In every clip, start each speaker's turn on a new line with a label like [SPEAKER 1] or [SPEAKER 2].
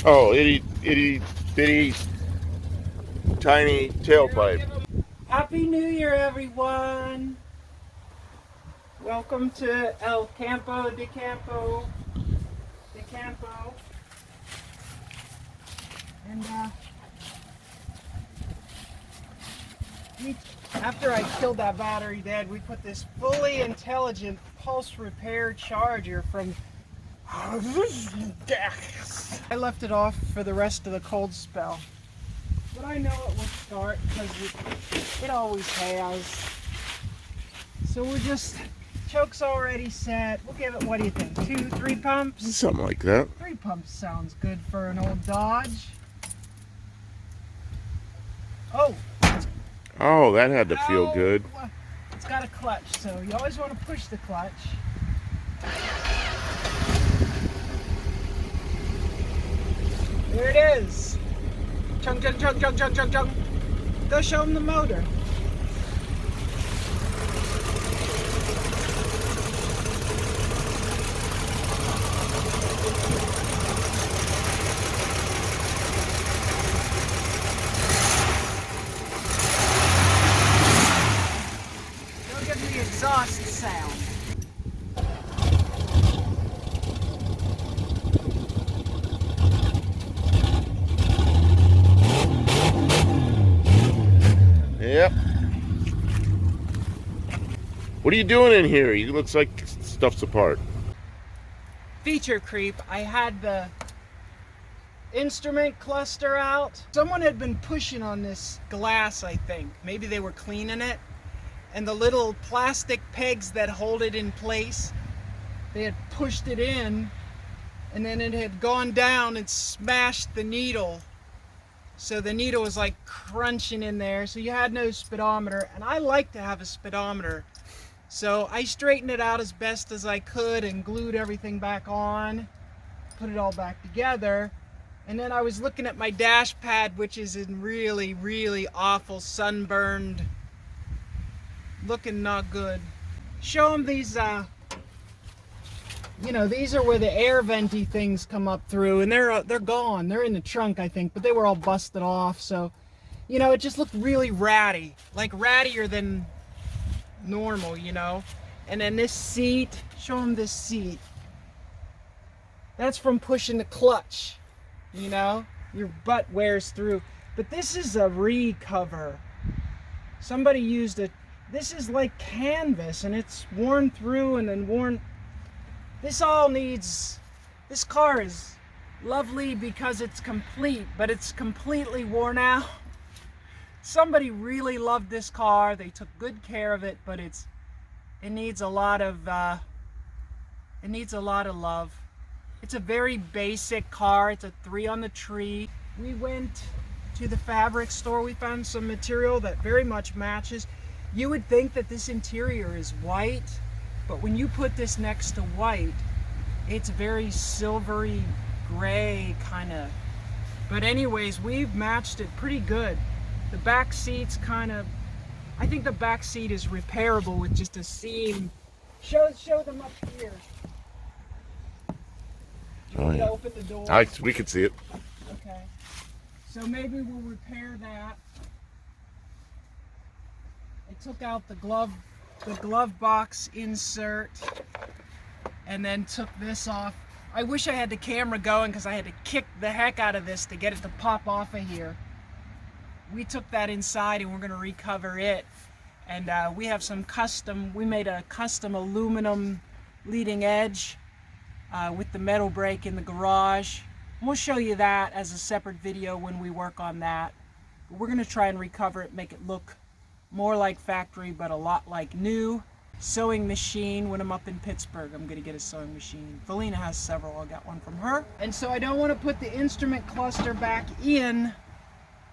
[SPEAKER 1] Oh, itty bitty tiny tailpipe.
[SPEAKER 2] Happy New Year, everyone! Welcome to El Campo de Campo. And after I killed that battery dead, we put this fully intelligent pulse repair charger from. I left it off for the rest of the cold spell, but I know it will start because it always has. So we're just, choke's already set. We'll give it, what do you think, 2, 3 pumps?
[SPEAKER 1] Something like that.
[SPEAKER 2] 3 pumps sounds good for an old Dodge.
[SPEAKER 1] Oh, that had to feel good.
[SPEAKER 2] It's got a clutch, so you always want to push the clutch. There it is. Chung, chung, chung, chung, chung, chung, chung. Go show them the motor. They'll give the exhaust sound.
[SPEAKER 1] Yep. What are you doing in here? It looks like stuff's apart.
[SPEAKER 2] Feature creep. I had the instrument cluster out. Someone had been pushing on this glass, I think. Maybe they were cleaning it. And the little plastic pegs that hold it in place, they had pushed it in, and then it had gone down and smashed the needle. So the needle was like crunching in there, so you had no speedometer, and I like to have a speedometer. So I straightened it out as best as I could and glued everything back on, put it all back together, and then I was looking at my dash pad, which is in really, really awful sunburned, looking not good. Show them these, you know, these are where the air venty things come up through, and they're gone. They're in the trunk, I think, but they were all busted off. So, you know, it just looked really ratty, like rattier than normal, you know. And then this seat, show them this seat. That's from pushing the clutch, you know. Your butt wears through. But this is a recover. Somebody used it. This is like canvas, and it's worn through and then worn. This car is lovely because it's complete, but it's completely worn out. Somebody really loved this car. They took good care of it, but it needs a lot of love. It's a very basic car. It's a 3 on the tree. We went to the fabric store. We found some material that very much matches. You would think that this interior is white, but when you put this next to white, it's very silvery gray kind of. But anyways, we've matched it pretty good. The back seat's kind of, I think the back seat is repairable with just a seam. Show them up here.
[SPEAKER 1] Oh, yeah.
[SPEAKER 2] Open the door.
[SPEAKER 1] We can see it.
[SPEAKER 2] Okay. So maybe we'll repair that. I took out the glove box insert, and then took this off. I wish I had the camera going because I had to kick the heck out of this to get it to pop off of here. We took that inside and we're going to recover it. And we have we made a custom aluminum leading edge with the metal brake in the garage. And we'll show you that as a separate video when we work on that. But we're going to try and recover it, make it look more like factory, but a lot like new. Sewing machine. When I'm up in Pittsburgh, I'm going to get a sewing machine. Felina has several. I got one from her. And so I don't want to put the instrument cluster back in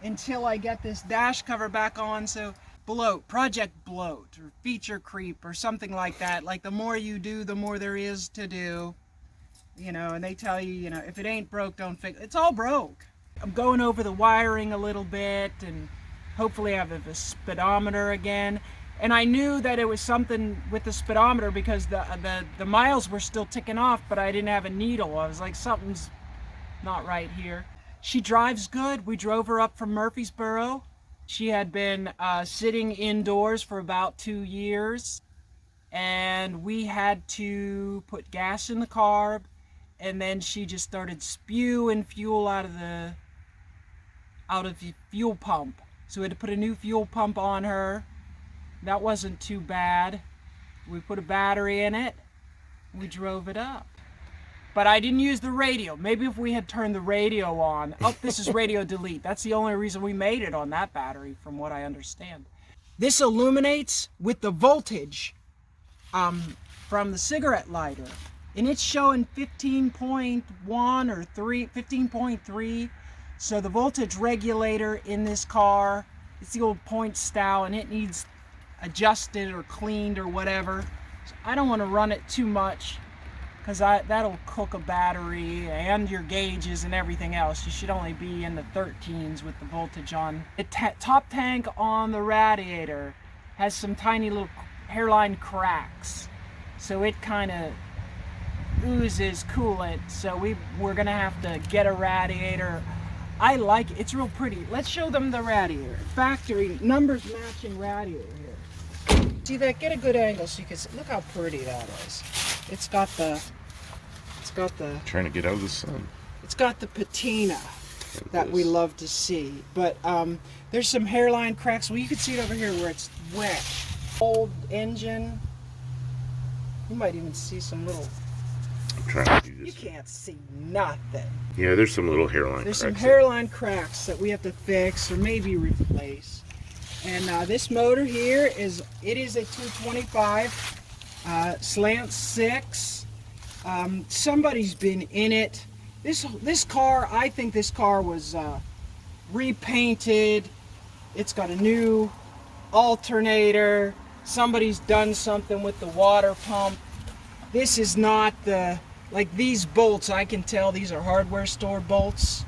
[SPEAKER 2] until I get this dash cover back on. So bloat, project bloat, or feature creep, or something like that. Like the more you do, the more there is to do. You know, and they tell you, you know, if it ain't broke, don't fix it. It's all broke. I'm going over the wiring a little bit, and hopefully I have a speedometer again. And I knew that it was something with the speedometer because the miles were still ticking off, but I didn't have a needle. I was like, something's not right here. She drives good. We drove her up from Murfreesboro. She had been sitting indoors for about 2 years, and we had to put gas in the car, and then she just started spewing fuel out of the fuel pump. So we had to put a new fuel pump on her. That wasn't too bad. We put a battery in it. We drove it up. But I didn't use the radio. Maybe if we had turned the radio on. Oh, this is radio delete. That's the only reason we made it on that battery, from what I understand. This illuminates with the voltage from the cigarette lighter. And it's showing 15.1 or 15.3. So the voltage regulator in this car, it's the old point style, and it needs adjusted or cleaned or whatever. So I don't want to run it too much, because that'll cook a battery and your gauges and everything else. You should only be in the 13s with the voltage on. The top tank on the radiator has some tiny little hairline cracks, so it kind of oozes coolant. So we're gonna have to get a radiator. I like it. It's real pretty. Let's show them the radiator. Factory numbers matching radiator here. See that? Get a good angle so you can see. Look how pretty that is. It's got the
[SPEAKER 1] Trying to get out of the sun.
[SPEAKER 2] It's got the patina that we love to see. But there's some hairline cracks. Well, you can see it over here where it's wet. Old engine. You might even see some little.
[SPEAKER 1] I'm trying to do this.
[SPEAKER 2] You can't see nothing.
[SPEAKER 1] Yeah, there's some little hairline
[SPEAKER 2] There's
[SPEAKER 1] cracks.
[SPEAKER 2] some hairline cracks that we have to fix or maybe replace. And this motor here is a 225 slant 6. Somebody's been in it. This car, I think this car was repainted. It's got a new alternator. Somebody's done something with the water pump. This is not like these bolts, I can tell these are hardware store bolts.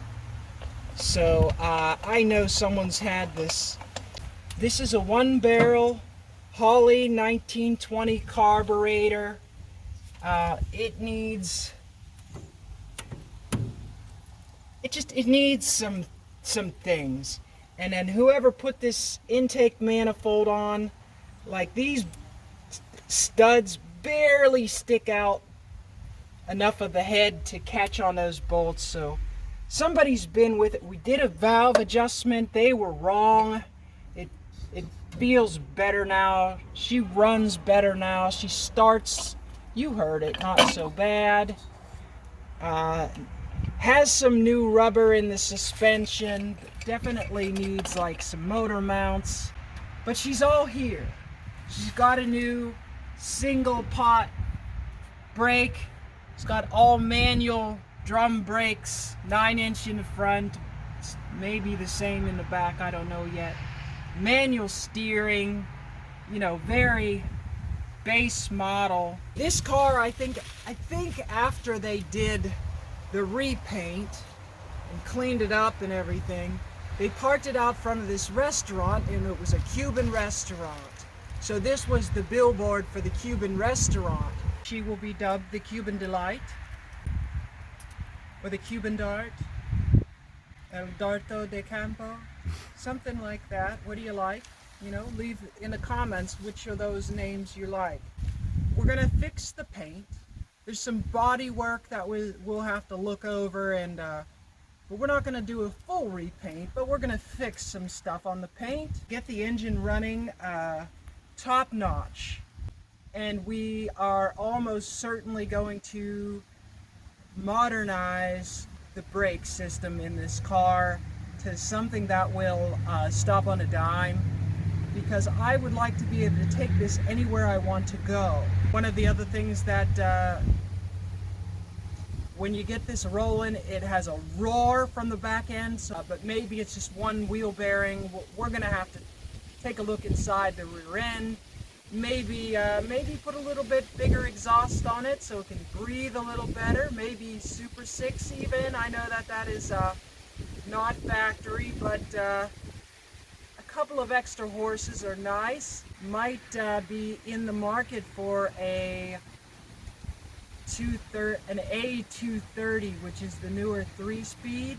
[SPEAKER 2] So I know someone's had this. This is a 1-barrel Holley 1920 carburetor. It needs some things. And then whoever put this intake manifold on, like these studs barely stick out enough of the head to catch on those bolts. So somebody's been with it. We did a valve adjustment. They were wrong. It feels better now. She runs better now. She starts, you heard it, not so bad. Has some new rubber in the suspension. Definitely needs like some motor mounts. But she's all here. She's got a new single pot brake. It's got all manual drum brakes, 9-inch in the front, maybe the same in the back, I don't know yet. Manual steering, you know, very base model. This car, I think after they did the repaint and cleaned it up and everything, they parked it out front of this restaurant, and it was a Cuban restaurant. So this was the billboard for the Cuban restaurant. She will be dubbed the Cuban Delight, or the Cuban Dart, El Darto de Campo, something like that. What do you like? You know, leave in the comments which of those names you like. We're gonna fix the paint. There's some body work that we'll have to look over, and but we're not gonna do a full repaint, but we're gonna fix some stuff on the paint, get the engine running top notch. And we are almost certainly going to modernize the brake system in this car to something that will stop on a dime, because I would like to be able to take this anywhere I want to go. One of the other things that when you get this rolling, it has a roar from the back end, but maybe it's just one wheel bearing. We're gonna have to take a look inside the rear end. Maybe put a little bit bigger exhaust on it so it can breathe a little better. Maybe Super 6 even. I know that is not factory, but a couple of extra horses are nice. Might be in the market for a an A230, which is the newer 3-speed,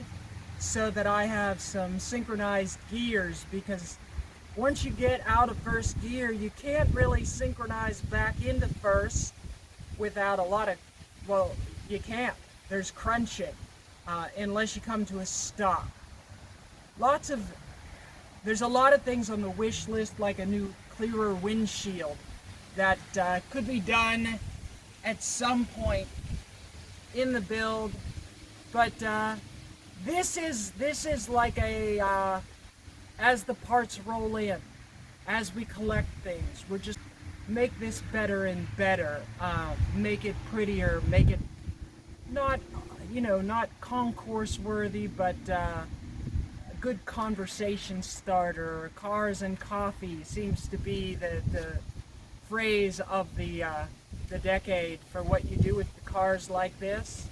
[SPEAKER 2] so that I have some synchronized gears, because once you get out of first gear, you can't really synchronize back into first without a lot of, well, you can't. There's crunching unless you come to a stop. There's a lot of things on the wish list, like a new clearer windshield that could be done at some point in the build, but this is like a as the parts roll in, as we collect things, we're just make this better and better, make it prettier, make it not, not concourse worthy, but a good conversation starter. Cars and coffee seems to be the phrase of the decade for what you do with the cars like this.